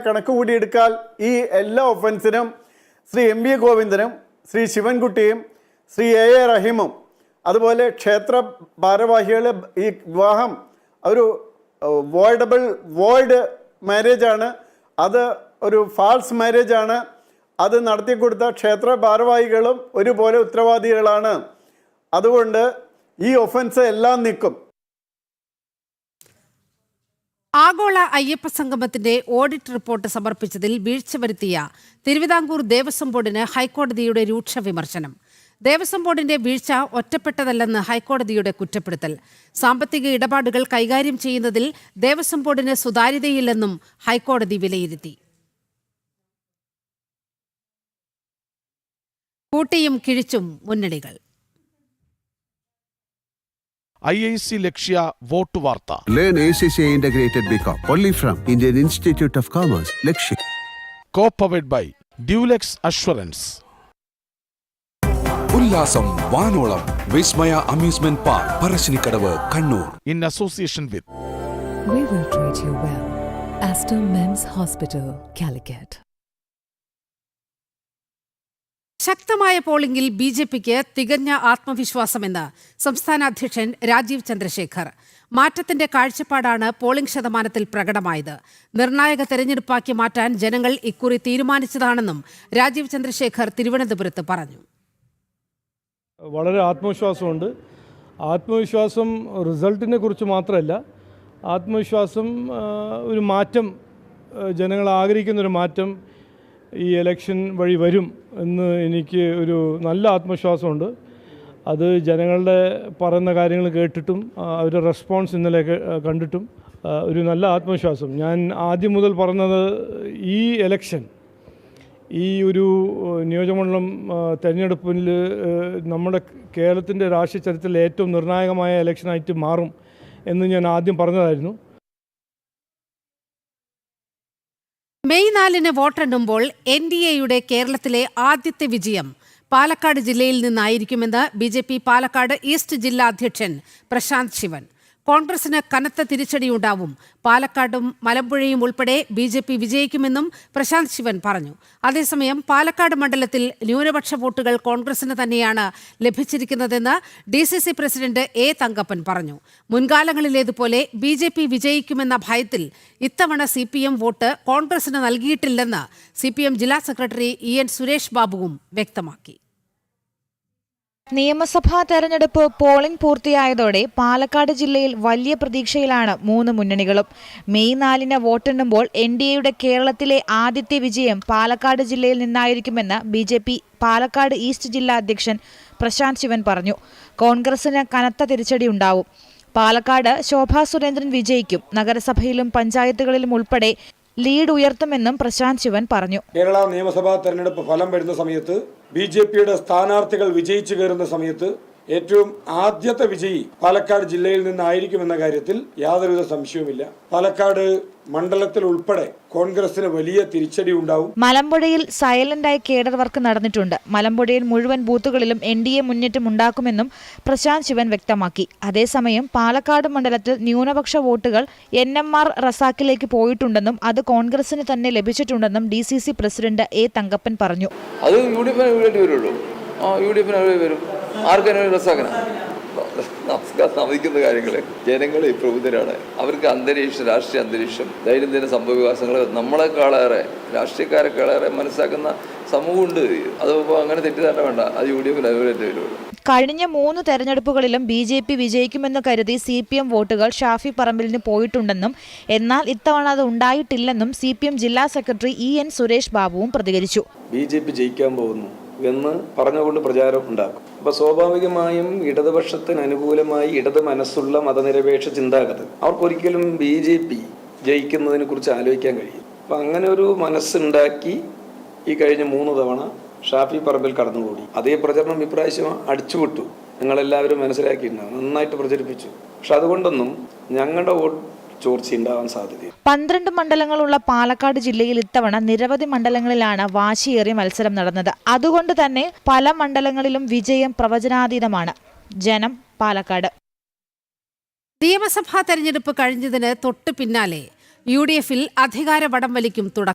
കണക്ക് കൂടിയെടുക്കാൽ ഈ എല്ലാ ഒഫൻസിനും ശ്രീ എം.വി. ഗോവിന്ദനും ശ്രീ ശിവൻകുട്ടിയും ശ്രീ എ റഹീമും അതുപോലെ ക്ഷേത്ര ഭാരവാഹികൾ ഈ വിവാഹം ഒരു വോയിഡ് മാരേജാണ്, അത് ഒരു ഫാൾസ് മാരേജാണ്, അത് നടത്തിക്കൊടുത്ത ക്ഷേത്ര ഭാരവാഹികളും ഒരുപോലെ ഉത്തരവാദികളാണ്. അതുകൊണ്ട് ഈ ഒഫൻസ് എല്ലാം നിൽക്കും. ആഗോള അയ്യപ്പ സംഗമത്തിന്റെ ഓഡിറ്റ് റിപ്പോർട്ട് സമർപ്പിച്ചതിൽ വീഴ്ച വരുത്തിയ തിരുവിതാംകൂർ ദേവസ്വം ബോർഡിന് ഹൈക്കോടതിയുടെ രൂക്ഷ വിമർശനം. ദേവസ്വം ബോർഡിന്റെ വീഴ്ച ഒറ്റപ്പെട്ടതല്ലെന്ന് ഹൈക്കോടതിയുടെ കുറ്റപ്പെടുത്തൽ. സാമ്പത്തിക ഇടപാടുകൾ കൈകാര്യം ചെയ്യുന്നതിൽ ദേവസ്വം ബോർഡിന് സുതാര്യതയില്ലെന്നും ഹൈക്കോടതി വിലയിരുത്തി. കൂട്ടിയും കിഴിച്ചും മുന്നണികൾ. IIC ലക്ഷ്യ വോട്ട് വാർത്ത. Learn ACCA Integrated BCom only from Indian Institute of Commerce, Lakshya. Co-powered by Dulex Assurance. ഉല്ലാസം വാനോളം Vismaya amusement park Parassinikkadavu, Kannur. In association with We will treat you well. Astor Men's Hospital, Calicut. ശക്തമായ പോളിംഗിൽ BJPക്ക് തികഞ്ഞ ആത്മവിശ്വാസമെന്ന് സംസ്ഥാന അധ്യക്ഷൻ രാജീവ് ചന്ദ്രശേഖർ. മാറ്റത്തിന്റെ കാഴ്ചപ്പാടാണ് polling ശതമാനത്തിൽ പ്രകടമായത്. നിർണായക തെരഞ്ഞെടുപ്പാക്കി മാറ്റാൻ ജനങ്ങൾ ഇക്കുറി തീരുമാനിച്ചതാണെന്നും രാജീവ് ചന്ദ്രശേഖർ തിരുവനന്തപുരത്ത് പറഞ്ഞു. വളരെ ആത്മവിശ്വാസമുണ്ട്. ആത്മവിശ്വാസം റിസൾട്ടിനെ കുറിച്ച് മാത്രമല്ല, ആത്മവിശ്വാസം ഒരു മാറ്റം, ജനങ്ങൾ ആഗ്രഹിക്കുന്നൊരു മാറ്റം ഈ ഇലക്ഷൻ വഴി വരും എന്ന് എനിക്ക് ഒരു നല്ല ആത്മവിശ്വാസമുണ്ട്. അത് ജനങ്ങളുടെ പറയുന്ന കാര്യങ്ങൾ കേട്ടിട്ടും അവരുടെ റെസ്പോൺസ് ഇന്നലെ കണ്ടിട്ടും ഒരു നല്ല ആത്മവിശ്വാസം. ഞാൻ ആദ്യം മുതൽ പറഞ്ഞത് ഈ ഇലക്ഷൻ, ഈ ഒരു നിയോജകമണ്ഡലം തെരഞ്ഞെടുപ്പിൽ നമ്മുടെ കേരളത്തിൻ്റെ രാഷ്ട്രീയ ചരിത്രത്തിൽ ഏറ്റവും നിർണായകമായ ഇലക്ഷനായിട്ട് മാറും എന്ന് ഞാൻ ആദ്യം പറഞ്ഞതായിരുന്നു. മെയ് 4 വോട്ടെണ്ണുമ്പോൾ NDAയുടെ കേരളത്തിലെ ആദ്യത്തെ വിജയം പാലക്കാട് ജില്ലയിൽ നിന്നായിരിക്കുമെന്ന് BJP പാലക്കാട് ഈസ്റ്റ് ജില്ലാ അധ്യക്ഷൻ പ്രശാന്ത് ശിവൻ. കോൺഗ്രസിന് കനത്ത തിരിച്ചടിയുണ്ടാവും. പാലക്കാടും മലമ്പുഴയും ഉൾപ്പെടെ BJP വിജയിക്കുമെന്നും പ്രശാന്ത് ശിവൻ പറഞ്ഞു. അതേസമയം പാലക്കാട് മണ്ഡലത്തിൽ ന്യൂനപക്ഷ വോട്ടുകൾ കോൺഗ്രസിന് തന്നെയാണ് ലഭിച്ചിരിക്കുന്നതെന്ന് DCC പ്രസിഡന്റ് A തങ്കപ്പൻ പറഞ്ഞു. മുൻകാലങ്ങളിലേതുപോലെ BJP വിജയിക്കുമെന്ന ഭയത്തിൽ ഇത്തവണ CPM വോട്ട് കോൺഗ്രസിന് നൽകിയിട്ടില്ലെന്ന് CPM ജില്ലാ സെക്രട്ടറി EN സുരേഷ് ബാബുവും വ്യക്തമാക്കി. നിയമസഭാ തെരഞ്ഞെടുപ്പ് പോളിംഗ് പൂർത്തിയായതോടെ പാലക്കാട് ജില്ലയിൽ വലിയ പ്രതീക്ഷയിലാണ് മൂന്ന് മുന്നണികളും. മെയ് 4 വോട്ടെണ്ണുമ്പോൾ NDAയുടെ കേരളത്തിലെ ആദ്യത്തെ വിജയം പാലക്കാട് ജില്ലയിൽ നിന്നായിരിക്കുമെന്ന് BJP പാലക്കാട് ഈസ്റ്റ് ജില്ലാ അധ്യക്ഷൻ പ്രശാന്ത് ശിവൻ പറഞ്ഞു. കോൺഗ്രസിന് കനത്ത തിരിച്ചടിയുണ്ടാവും. പാലക്കാട് ശോഭാ സുരേന്ദ്രൻ വിജയിക്കും. നഗരസഭയിലും പഞ്ചായത്തുകളിലും ഉൾപ്പെടെ ലീഡ് ഉയർത്തുമെന്നും പ്രശാന്ത് ശിവൻ പറഞ്ഞു. കേരള നിയമസഭാ തെരഞ്ഞെടുപ്പ് ഫലം വരുന്ന സമയത്ത് BJPയുടെ സ്ഥാനാർത്ഥികൾ വിജയിച്ചു കയറുന്ന സമയത്ത് ഏറ്റവും ആദ്യത്തെ വിജയി പാലക്കാട് ജില്ലയിൽ നിന്നായിരിക്കുമെന്ന കാര്യത്തിൽ യാതൊരുവിധ സംശയവുമില്ല. പാലക്കാട് മണ്ഡലത്തിൽ ഉൾപ്പെടെ കോൺഗ്രസിന് വലിയ തിരിച്ചടി ഉണ്ടാവും. മലമ്പുഴയിൽ സൈലന്റായി കേഡർ വർക്ക് നടന്നിട്ടുണ്ട്. മലമ്പുഴയിൽ മുഴുവൻ ബൂത്തുകളിലും NDA മുന്നേറ്റം ഉണ്ടാക്കുമെന്നും പ്രശാന്ത് ശിവൻ വ്യക്തമാക്കി. അതേസമയം പാലക്കാട് മണ്ഡലത്തിൽ ന്യൂനപക്ഷ വോട്ടുകൾ NMR റസാക്കിലേക്ക് പോയിട്ടുണ്ടെന്നും അത് കോൺഗ്രസിന് തന്നെ ലഭിച്ചിട്ടുണ്ടെന്നും DCC പ്രസിഡന്റ് A തങ്കപ്പൻ പറഞ്ഞു. അത് വരും. ആർക്കും റസാക്കന സാധിക്കുന്ന കാര്യങ്ങൾ ജനങ്ങൾ പ്രബുദ്ധരാണ്. അവർക്ക് രാഷ്ട്രീയ അന്തരീക്ഷം, ദൈനംദിന സംഭവവികാസങ്ങൾ നമ്മളെക്കാളേറെ രാഷ്ട്രീയക്കാരെക്കാളേറെ മനസ്സിലാക്കുന്ന സമൂഹമുണ്ട്. അതിപ്പോൾ അങ്ങനെ തെറ്റിദ്ധാരണ വേണ്ട. അത് UDFന് അതുപോലെ വരുള്ളൂ. കഴിഞ്ഞ 3 തെരഞ്ഞെടുപ്പുകളിലും BJP വിജയിക്കുമെന്ന് കരുതി CPM വോട്ടുകൾ ഷാഫി പറമ്പിലിന് പോയിട്ടുണ്ടെന്നും എന്നാൽ ഇത്തവണ അത് ഉണ്ടായിട്ടില്ലെന്നും CPM ജില്ലാ സെക്രട്ടറി EN സുരേഷ് ബാബുവും പ്രതികരിച്ചു. BJP ജയിക്കാൻ പോകുന്നു എന്ന് പറഞ്ഞുകൊണ്ട് പ്രചാരം ഉണ്ടാക്കും. അപ്പോൾ സ്വാഭാവികമായും ഇടതുപക്ഷത്തിന് അനുകൂലമായി ഇടത് മനസ്സുള്ള മതനിരപേക്ഷ ചിന്താഗതി അവർക്കൊരിക്കലും BJP ജയിക്കുന്നതിനെ കുറിച്ച് ആലോചിക്കാൻ കഴിയും. അപ്പം അങ്ങനെ ഒരു മനസ്സുണ്ടാക്കി ഈ കഴിഞ്ഞ 3 തവണ ഷാഫി പറമ്പിൽ കടന്നുകൂടി. അതേ പ്രചരണം ഇപ്രാവശ്യം അടിച്ചുവിട്ടു. നിങ്ങളെല്ലാവരും മനസ്സിലാക്കിയിട്ടുണ്ടാവും, നന്നായിട്ട് പ്രചരിപ്പിച്ചു. പക്ഷെ അതുകൊണ്ടൊന്നും ഞങ്ങളുടെ വോട്ട് ചോർച്ചയുണ്ടാവാൻ സാധ്യത. 12 മണ്ഡലങ്ങളുള്ള പാലക്കാട് ജില്ലയിൽ ഇത്തവണ നിരവധി മണ്ഡലങ്ങളിലാണ് വാശിയേറിയ മത്സരം നടന്നത്. അതുകൊണ്ട് തന്നെ പല മണ്ഡലങ്ങളിലും വിജയം പ്രവചനാതീതമാണ്. ജനം, പാലക്കാട്. നിയമസഭാ തെരഞ്ഞെടുപ്പ് കഴിഞ്ഞതിന് തൊട്ടു പിന്നാലെ UDF-ൽ അധികാര വടംവലിക്കും തുടക്കം.